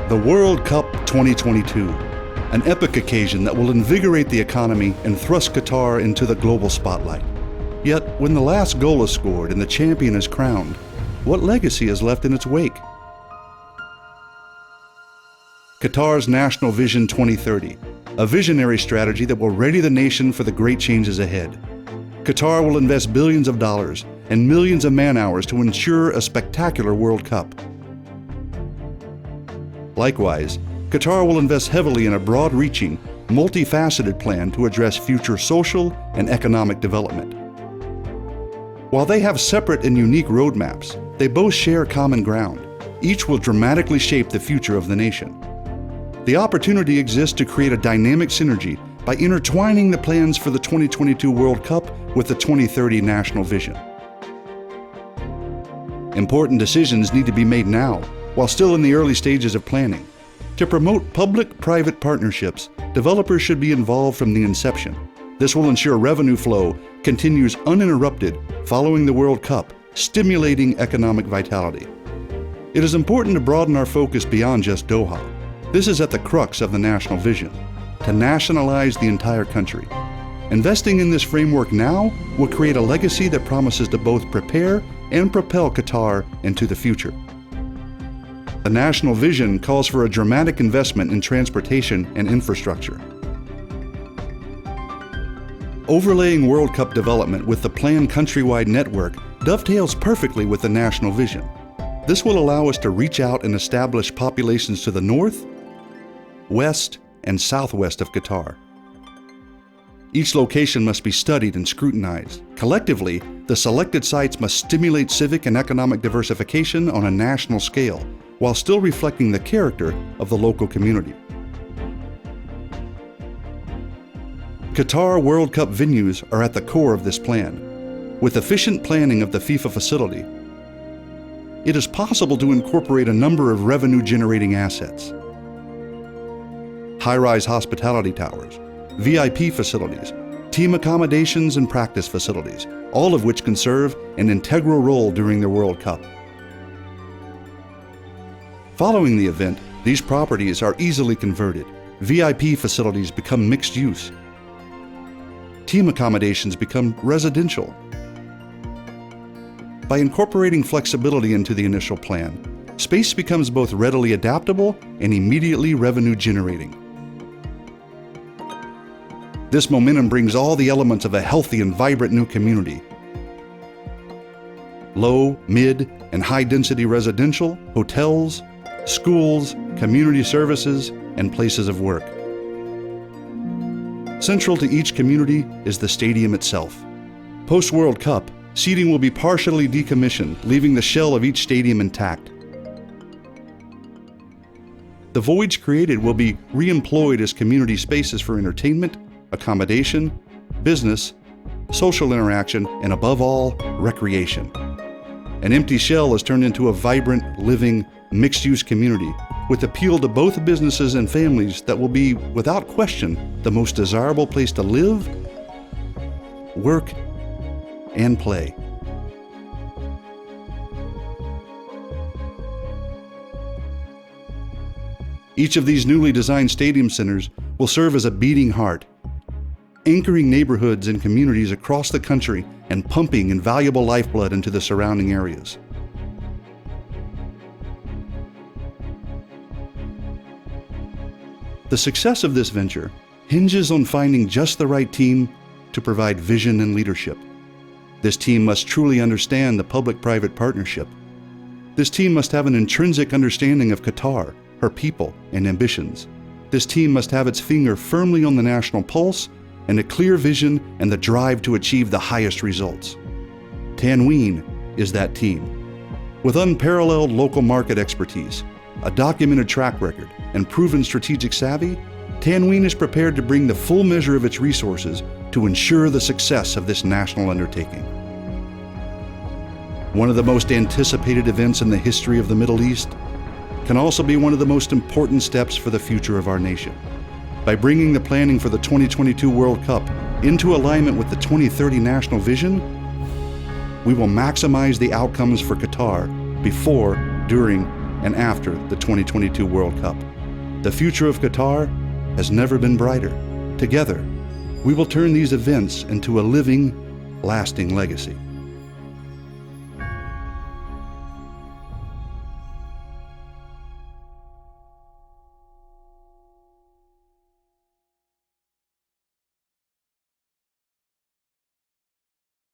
The World Cup 2022, an epic occasion that will invigorate the economy and thrust Qatar into the global spotlight. Yet, when the last goal is scored and the champion is crowned, what legacy is left in its wake? Qatar's National Vision 2030, a visionary strategy that will ready the nation for the great changes ahead. Qatar will invest billions of dollars and millions of man-hours to ensure a spectacular World Cup. Likewise, Qatar will invest heavily in a broad-reaching, multifaceted plan to address future social and economic development. While they have separate and unique roadmaps, they both share common ground. Each will dramatically shape the future of the nation. The opportunity exists to create a dynamic synergy by intertwining the plans for the 2022 World Cup with the 2030 national vision. Important decisions need to be made now, while still in the early stages of planning. To promote public-private partnerships, developers should be involved from the inception. This will ensure revenue flow continues uninterrupted following the World Cup, stimulating economic vitality. It is important to broaden our focus beyond just Doha. This is at the crux of the national vision, to nationalize the entire country. Investing in this framework now will create a legacy that promises to both prepare and propel Qatar into the future. The national vision calls for a dramatic investment in transportation and infrastructure. Overlaying World Cup development with the planned countrywide network dovetails perfectly with the national vision. This will allow us to reach out and establish populations to the north, west, and southwest of Qatar. Each location must be studied and scrutinized. Collectively, the selected sites must stimulate civic and economic diversification on a national scale, while still reflecting the character of the local community. Qatar World Cup venues are at the core of this plan. With efficient planning of the FIFA facility, it is possible to incorporate a number of revenue-generating assets. High-rise hospitality towers, VIP facilities, team accommodations and practice facilities, all of which can serve an integral role during the World Cup. Following the event, these properties are easily converted. VIP facilities become mixed use. Team accommodations become residential. By incorporating flexibility into the initial plan, space becomes both readily adaptable and immediately revenue-generating. This momentum brings all the elements of a healthy and vibrant new community. Low, mid, and high-density residential, hotels, schools, community services, and places of work. Central to each community is the stadium itself. Post-World Cup, seating will be partially decommissioned, leaving the shell of each stadium intact. The voids created will be re-employed as community spaces for entertainment, accommodation, business, social interaction, and above all, recreation. An empty shell is turned into a vibrant, living, mixed-use community with appeal to both businesses and families that will be, without question, the most desirable place to live, work, and play. Each of these newly designed stadium centers will serve as a beating heart, anchoring neighborhoods and communities across the country and pumping invaluable lifeblood into the surrounding areas. The success of this venture hinges on finding just the right team to provide vision and leadership. This team must truly understand the public-private partnership. This team must have an intrinsic understanding of Qatar, her people, and ambitions. This team must have its finger firmly on the national pulse and a clear vision and the drive to achieve the highest results. Tanween is that team. With unparalleled local market expertise, a documented track record, and proven strategic savvy, Tanween is prepared to bring the full measure of its resources to ensure the success of this national undertaking. One of the most anticipated events in the history of the Middle East can also be one of the most important steps for the future of our nation. By bringing the planning for the 2022 World Cup into alignment with the 2030 national vision, we will maximize the outcomes for Qatar before, during, and after the 2022 World Cup. The future of Qatar has never been brighter. Together, we will turn these events into a living, lasting legacy.